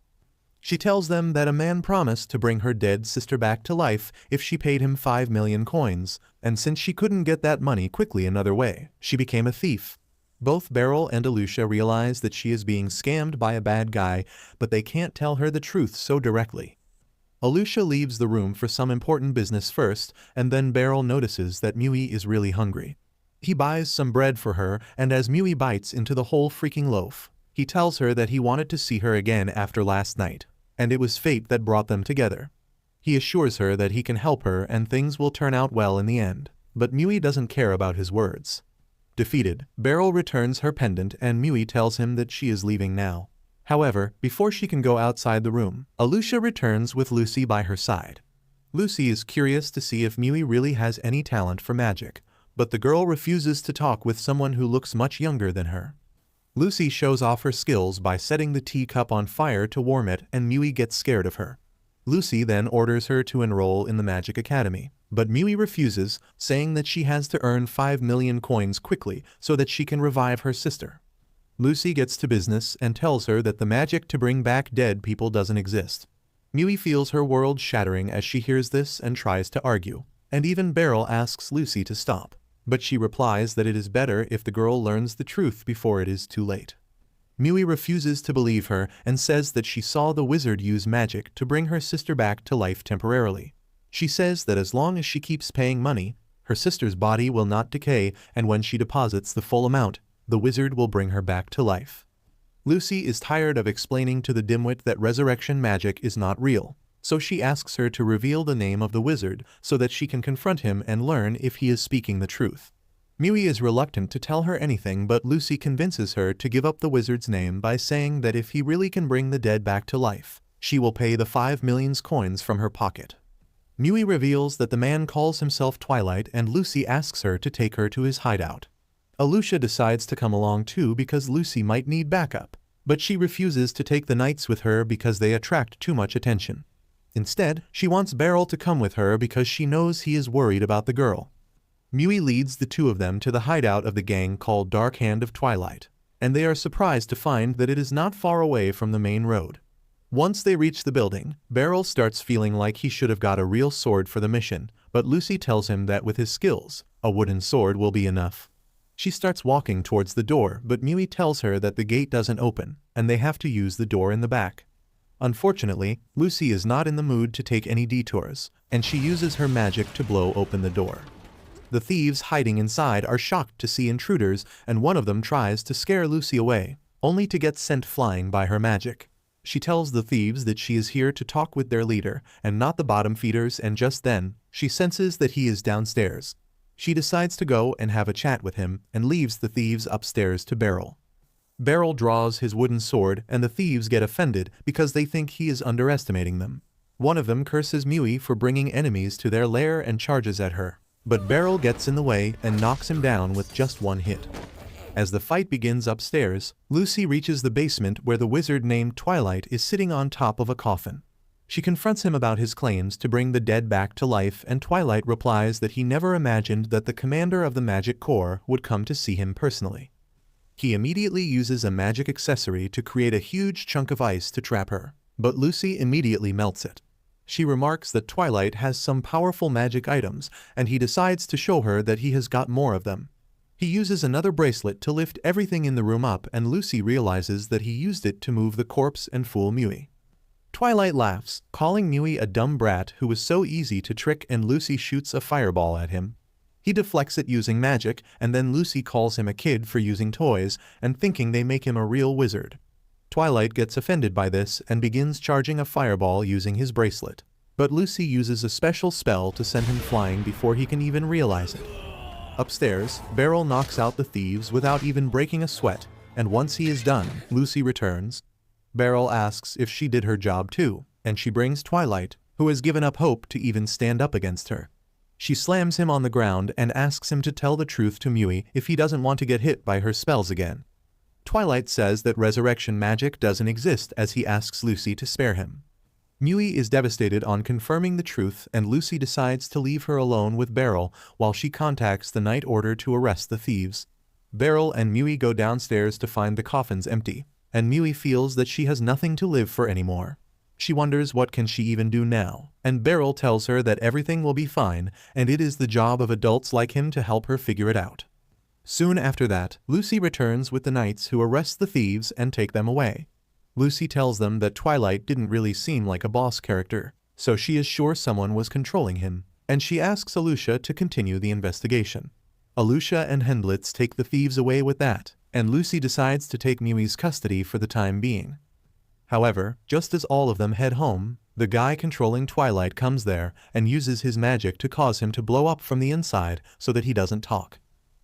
[SPEAKER 1] She tells them that a man promised to bring her dead sister back to life if she paid him 5 million coins, and since she couldn't get that money quickly another way, she became a thief. Both Beryl and Alusha realize that she is being scammed by a bad guy, but they can't tell her the truth so directly. Alusha leaves the room for some important business first, and then Beryl notices that Mui is really hungry. He buys some bread for her, and as Mui bites into the whole freaking loaf, he tells her that he wanted to see her again after last night, and it was fate that brought them together. He assures her that he can help her and things will turn out well in the end, but Mui doesn't care about his words. Defeated, Beryl returns her pendant and Mui tells him that she is leaving now. However, before she can go outside the room, Alusha returns with Lucy by her side. Lucy is curious to see if Mui really has any talent for magic, but the girl refuses to talk with someone who looks much younger than her. Lucy shows off her skills by setting the teacup on fire to warm it and Mui gets scared of her. Lucy then orders her to enroll in the Magic Academy, but Mui refuses, saying that she has to earn 5 million coins quickly so that she can revive her sister. Lucy gets to business and tells her that the magic to bring back dead people doesn't exist. Mui feels her world shattering as she hears this and tries to argue, and even Beryl asks Lucy to stop, but she replies that it is better if the girl learns the truth before it is too late. Mui refuses to believe her and says that she saw the wizard use magic to bring her sister back to life temporarily. She says that as long as she keeps paying money, her sister's body will not decay, and when she deposits the full amount, the wizard will bring her back to life. Lucy is tired of explaining to the dimwit that resurrection magic is not real, so she asks her to reveal the name of the wizard so that she can confront him and learn if he is speaking the truth. Mui is reluctant to tell her anything, but Lucy convinces her to give up the wizard's name by saying that if he really can bring the dead back to life, she will pay the 5 million coins from her pocket. Mui reveals that the man calls himself Twilight and Lucy asks her to take her to his hideout. Alusha decides to come along too because Lucy might need backup, but she refuses to take the knights with her because they attract too much attention. Instead, she wants Beryl to come with her because she knows he is worried about the girl. Mui leads the two of them to the hideout of the gang called Dark Hand of Twilight, and they are surprised to find that it is not far away from the main road. Once they reach the building, Beryl starts feeling like he should have got a real sword for the mission, but Lucy tells him that with his skills, a wooden sword will be enough. She starts walking towards the door, but Mui tells her that the gate doesn't open, and they have to use the door in the back. Unfortunately, Lucy is not in the mood to take any detours, and she uses her magic to blow open the door. The thieves hiding inside are shocked to see intruders, and one of them tries to scare Lucy away, only to get sent flying by her magic. She tells the thieves that she is here to talk with their leader, and not the bottom feeders, and just then, she senses that he is downstairs. She decides to go and have a chat with him, and leaves the thieves upstairs to Beryl. Beryl draws his wooden sword, and the thieves get offended because they think he is underestimating them. One of them curses Mui for bringing enemies to their lair and charges at her, but Beryl gets in the way and knocks him down with just one hit. As the fight begins upstairs, Lucy reaches the basement where the wizard named Twilight is sitting on top of a coffin. She confronts him about his claims to bring the dead back to life, and Twilight replies that he never imagined that the commander of the Magic Corps would come to see him personally. He immediately uses a magic accessory to create a huge chunk of ice to trap her, but Lucy immediately melts it. She remarks that Twilight has some powerful magic items, and he decides to show her that he has got more of them. He uses another bracelet to lift everything in the room up, and Lucy realizes that he used it to move the corpse and fool Mui. Twilight laughs, calling Mui a dumb brat who was so easy to trick, and Lucy shoots a fireball at him. He deflects it using magic, and then Lucy calls him a kid for using toys and thinking they make him a real wizard. Twilight gets offended by this and begins charging a fireball using his bracelet, but Lucy uses a special spell to send him flying before he can even realize it. Upstairs, Beryl knocks out the thieves without even breaking a sweat, and once he is done, Lucy returns. Beryl asks if she did her job too, and she brings Twilight, who has given up hope to even stand up against her. She slams him on the ground and asks him to tell the truth to Mui if he doesn't want to get hit by her spells again. Twilight says that resurrection magic doesn't exist, as he asks Lucy to spare him. Mui is devastated on confirming the truth, and Lucy decides to leave her alone with Beryl while she contacts the night order to arrest the thieves. Beryl and Mui go downstairs to find the coffins empty, and Mui feels that she has nothing to live for anymore. She wonders what can she even do now, and Beryl tells her that everything will be fine, and it is the job of adults like him to help her figure it out. Soon after that, Lucy returns with the knights who arrest the thieves and take them away. Lucy tells them that Twilight didn't really seem like a boss character, so she is sure someone was controlling him, and she asks Alusha to continue the investigation. Alusha and Hendlitz take the thieves away with that, and Lucy decides to take Miui's custody for the time being. However, just as all of them head home, the guy controlling Twilight comes there and uses his magic to cause him to blow up from the inside so that he doesn't talk.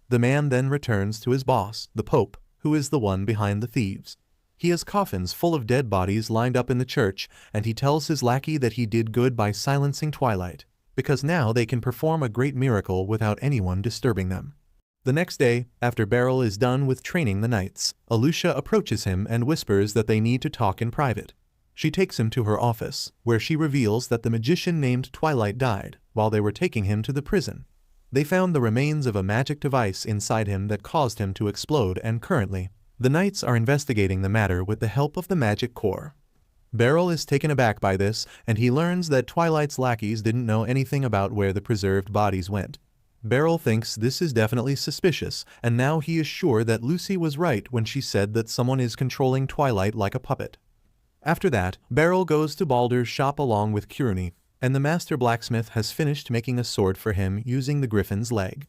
[SPEAKER 1] The man then returns to his boss, the Pope, who is the one behind the thieves. He has coffins full of dead bodies lined up in the church, and he tells his lackey that he did good by silencing Twilight, because now they can perform a great miracle without anyone disturbing them. The next day, after Beryl is done with training the knights, Alusha approaches him and whispers that they need to talk in private. She takes him to her office, where she reveals that the magician named Twilight died while they were taking him to the prison. They found the remains of a magic device inside him that caused him to explode, and currently, the knights are investigating the matter with the help of the Magic Corps. Beryl is taken aback by this, and he learns that Twilight's lackeys didn't know anything about where the preserved bodies went. Beryl thinks this is definitely suspicious, and now he is sure that Lucy was right when she said that someone is controlling Twilight like a puppet. After that, Beryl goes to Baldur's shop along with Curony, and the master blacksmith has finished making a sword for him using the griffin's leg.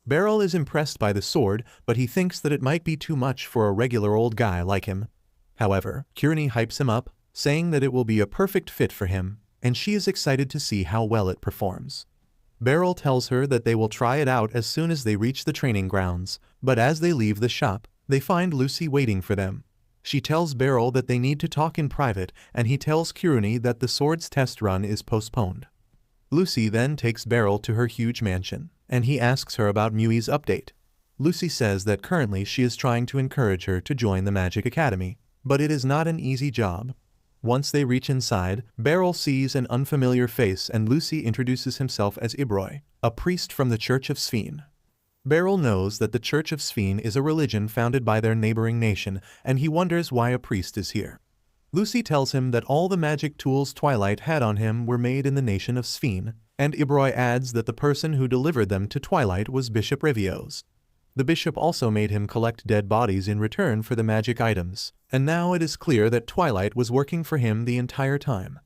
[SPEAKER 1] Beryl is impressed by the sword, but he thinks that it might be too much for a regular old guy like him. However, Curony hypes him up, saying that it will be a perfect fit for him, and she is excited to see how well it performs. Beryl tells her that they will try it out as soon as they reach the training grounds, but as they leave the shop, they find Lucy waiting for them. She tells Beryl that they need to talk in private, and he tells Curony that the sword's test run is postponed. Lucy then takes Beryl to her huge mansion, and he asks her about Miui's update. Lucy says that currently she is trying to encourage her to join the Magic Academy, but it is not an easy job. Once they reach inside, Beryl sees an unfamiliar face and Lucy introduces himself as Ibroy, a priest from the Church of Sphene. Beryl knows that the Church of Sphene is a religion founded by their neighboring nation, and he wonders why a priest is here. Lucy tells him that all the magic tools Twilight had on him were made in the nation of Sphene, and Ibroy adds that the person who delivered them to Twilight was Bishop Revios. The bishop also made him collect dead bodies in return for the magic items, and now it is clear that Twilight was working for him the entire time.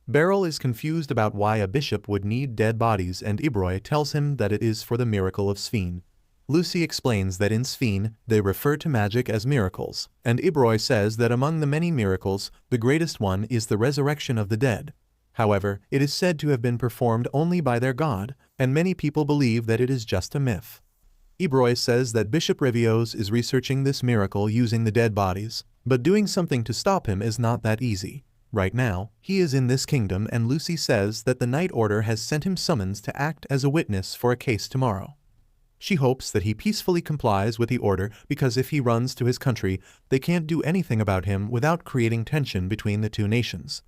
[SPEAKER 1] Beryl is confused about why a bishop would need dead bodies, and Ibroy tells him that it is for the miracle of Sphene. Lucy explains that in Sphene, they refer to magic as miracles, and Ibroy says that among the many miracles, the greatest one is the resurrection of the dead. However, it is said to have been performed only by their god, and many people believe that it is just a myth. Ibroy says that Bishop Revios is researching this miracle using the dead bodies, but doing something to stop him is not that easy. Right now, he is in this kingdom, and Lucy says that the Night Order has sent him summons to act as a witness for a case tomorrow. She hopes that he peacefully complies with the order, because if he runs to his country, they can't do anything about him without creating tension between the two nations.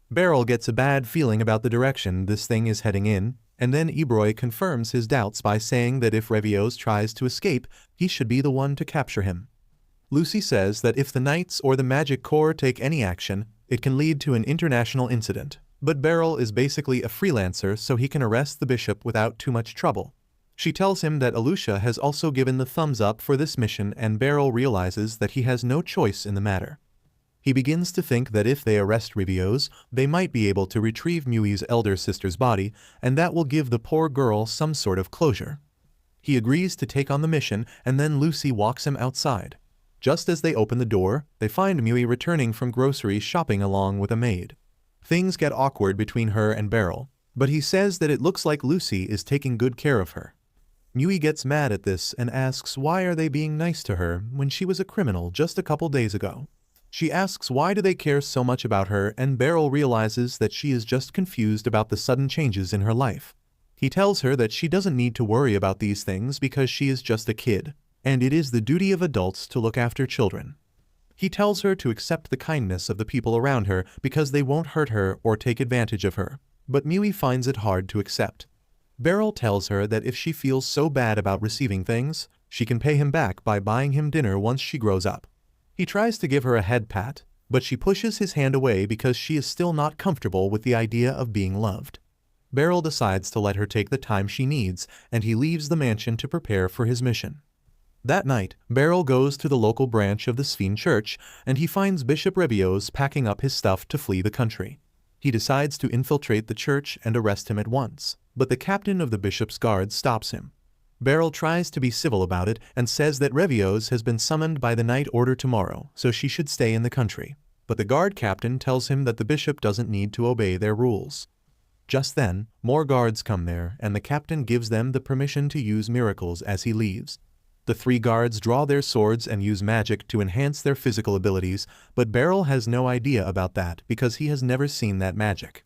[SPEAKER 1] Beryl gets a bad feeling about the direction this thing is heading in, and then Ibroy confirms his doubts by saying that if Revios tries to escape, he should be the one to capture him. Lucy says that if the Knights or the Magic Corps take any action, it can lead to an international incident, but Beryl is basically a freelancer, so he can arrest the bishop without too much trouble. She tells him that Alusha has also given the thumbs up for this mission, and Beryl realizes that he has no choice in the matter. He begins to think that if they arrest Revios, they might be able to retrieve Miui's elder sister's body, and that will give the poor girl some sort of closure. He agrees to take on the mission, and then Lucy walks him outside. Just as they open the door, they find Miui returning from grocery shopping along with a maid. Things get awkward between her and Beryl, but he says that it looks like Lucy is taking good care of her. Miui gets mad at this and asks why are they being nice to her when she was a criminal just a couple days ago. She asks why do they care so much about her, and Beryl realizes that she is just confused about the sudden changes in her life. He tells her that she doesn't need to worry about these things because she is just a kid, and it is the duty of adults to look after children. He tells her to accept the kindness of the people around her because they won't hurt her or take advantage of her, but Miui finds it hard to accept. Beryl tells her that if she feels so bad about receiving things, she can pay him back by buying him dinner once she grows up. He tries to give her a head pat, but she pushes his hand away because she is still not comfortable with the idea of being loved. Beryl decides to let her take the time she needs, and he leaves the mansion to prepare for his mission. That night, Beryl goes to the local branch of the Sphene Church, and he finds Bishop Revios packing up his stuff to flee the country. He decides to infiltrate the church and arrest him at once, but the captain of the bishop's guard stops him. Beryl tries to be civil about it and says that Revios has been summoned by the Night Order tomorrow, so she should stay in the country. But the guard captain tells him that the bishop doesn't need to obey their rules. Just then, more guards come there, and the captain gives them the permission to use miracles as he leaves. The 3 guards draw their swords and use magic to enhance their physical abilities, but Beryl has no idea about that because he has never seen that magic.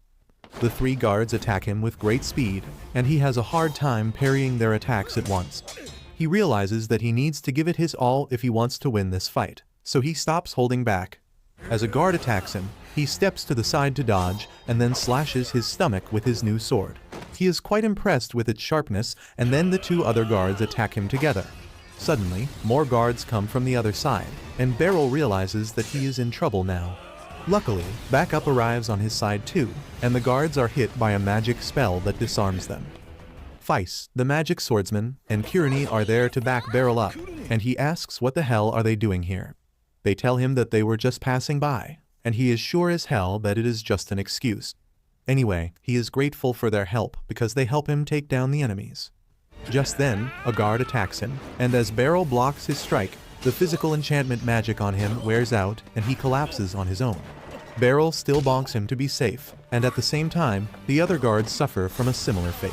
[SPEAKER 1] The 3 guards attack him with great speed, and he has a hard time parrying their attacks at once. He realizes that he needs to give it his all if he wants to win this fight, so he stops holding back. As a guard attacks him, he steps to the side to dodge and then slashes his stomach with his new sword. He is quite impressed with its sharpness, and then the 2 other guards attack him together. Suddenly, more guards come from the other side, and Beryl realizes that he is in trouble now. Luckily, backup arrives on his side too, and the guards are hit by a magic spell that disarms them. Feis, the magic swordsman, and Kearney are there to back Beryl up, and he asks what the hell are they doing here. They tell him that they were just passing by, and he is sure as hell that it is just an excuse. Anyway, he is grateful for their help because they help him take down the enemies. Just then, a guard attacks him, and as Beryl blocks his strike, the physical enchantment magic on him wears out and he collapses on his own. Beryl still bonks him to be safe, and at the same time, the other guards suffer from a similar fate.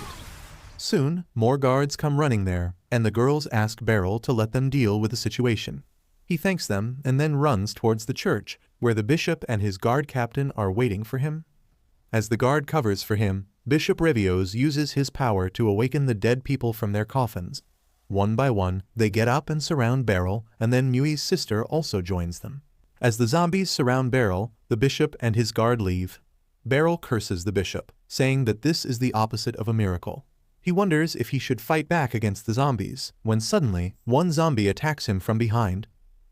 [SPEAKER 1] Soon, more guards come running there, and the girls ask Beryl to let them deal with the situation. He thanks them and then runs towards the church, where the bishop and his guard captain are waiting for him. As the guard covers for him, Bishop Revios uses his power to awaken the dead people from their coffins. One by one, they get up and surround Beryl, and then Mui's sister also joins them. As the zombies surround Beryl, the bishop and his guard leave. Beryl curses the bishop, saying that this is the opposite of a miracle. He wonders if he should fight back against the zombies, when suddenly, one zombie attacks him from behind.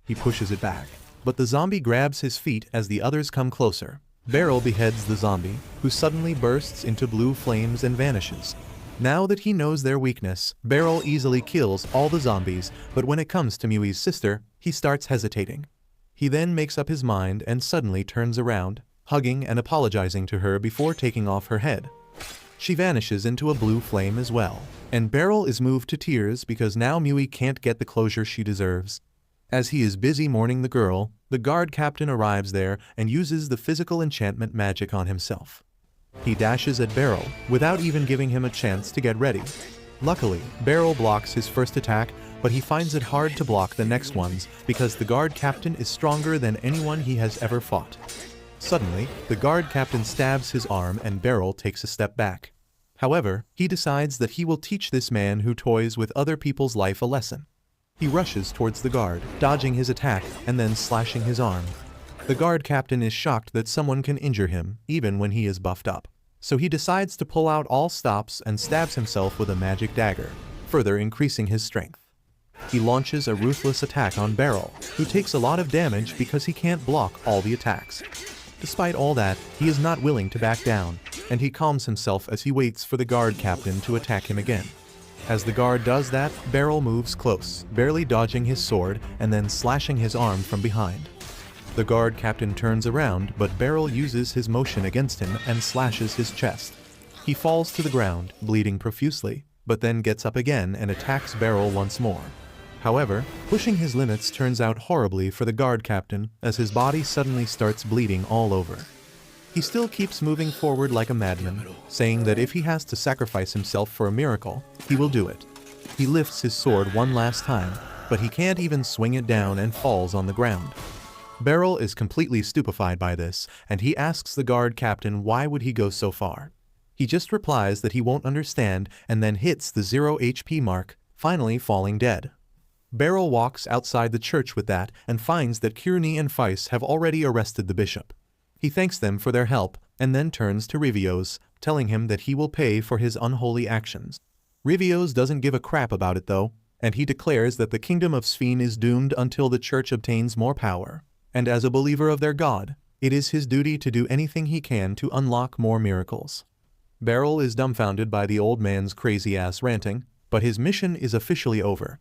[SPEAKER 1] He pushes it back, but the zombie grabs his feet as the others come closer. Beryl beheads the zombie, who suddenly bursts into blue flames and vanishes. Now that he knows their weakness, Beryl easily kills all the zombies, but when it comes to Mui's sister, he starts hesitating. He then makes up his mind and suddenly turns around, hugging and apologizing to her before taking off her head. She vanishes into a blue flame as well, and Beryl is moved to tears because now Mui can't get the closure she deserves. As he is busy mourning the girl, the guard captain arrives there and uses the physical enchantment magic on himself. He dashes at Beryl without even giving him a chance to get ready. Luckily, Beryl blocks his first attack, but he finds it hard to block the next ones because the guard captain is stronger than anyone he has ever fought. Suddenly, the guard captain stabs his arm and Beryl takes a step back. However, he decides that he will teach this man who toys with other people's life a lesson. He rushes towards the guard, dodging his attack and then slashing his arm. The guard captain is shocked that someone can injure him, even when he is buffed up. So he decides to pull out all stops and stabs himself with a magic dagger, further increasing his strength. He launches a ruthless attack on Beryl, who takes a lot of damage because he can't block all the attacks. Despite all that, he is not willing to back down, and he calms himself as he waits for the guard captain to attack him again. As the guard does that, Beryl moves close, barely dodging his sword and then slashing his arm from behind. The guard captain turns around, but Beryl uses his motion against him and slashes his chest. He falls to the ground, bleeding profusely, but then gets up again and attacks Beryl once more. However, pushing his limits turns out horribly for the guard captain as his body suddenly starts bleeding all over. He still keeps moving forward like a madman, saying that if he has to sacrifice himself for a miracle, he will do it. He lifts his sword one last time, but he can't even swing it down and falls on the ground. Beryl is completely stupefied by this, and he asks the guard captain why would he go so far. He just replies that he won't understand and then hits the 0 HP mark, finally falling dead. Beryl walks outside the church with that and finds that Kearney and Feis have already arrested the bishop. He thanks them for their help and then turns to Revios, telling him that he will pay for his unholy actions. Revios doesn't give a crap about it though, and he declares that the kingdom of Sphene is doomed until the church obtains more power, and as a believer of their god, it is his duty to do anything he can to unlock more miracles. Beryl is dumbfounded by the old man's crazy-ass ranting, but his mission is officially over.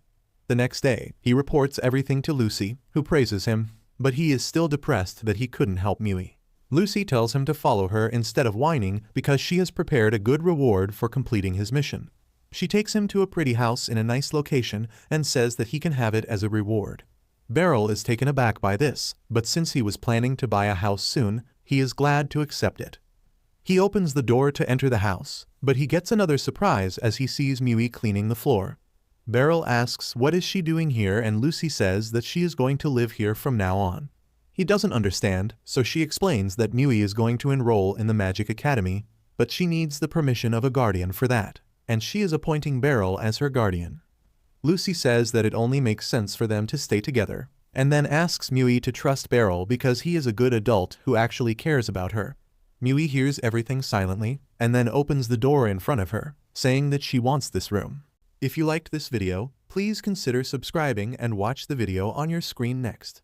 [SPEAKER 1] The next day, he reports everything to Lucy, who praises him, but he is still depressed that he couldn't help Mui. Lucy tells him to follow her instead of whining because she has prepared a good reward for completing his mission. She takes him to a pretty house in a nice location and says that he can have it as a reward. Beryl is taken aback by this, but since he was planning to buy a house soon, he is glad to accept it. He opens the door to enter the house, but he gets another surprise as he sees Mui cleaning the floor. Beryl asks what is she doing here, and Lucy says that she is going to live here from now on. He doesn't understand, so she explains that Mui is going to enroll in the Magic Academy, but she needs the permission of a guardian for that, and she is appointing Beryl as her guardian. Lucy says that it only makes sense for them to stay together, and then asks Mui to trust Beryl because he is a good adult who actually cares about her. Mui hears everything silently, and then opens the door in front of her, saying that she wants this room. If you liked this video, please consider subscribing and watch the video on your screen next.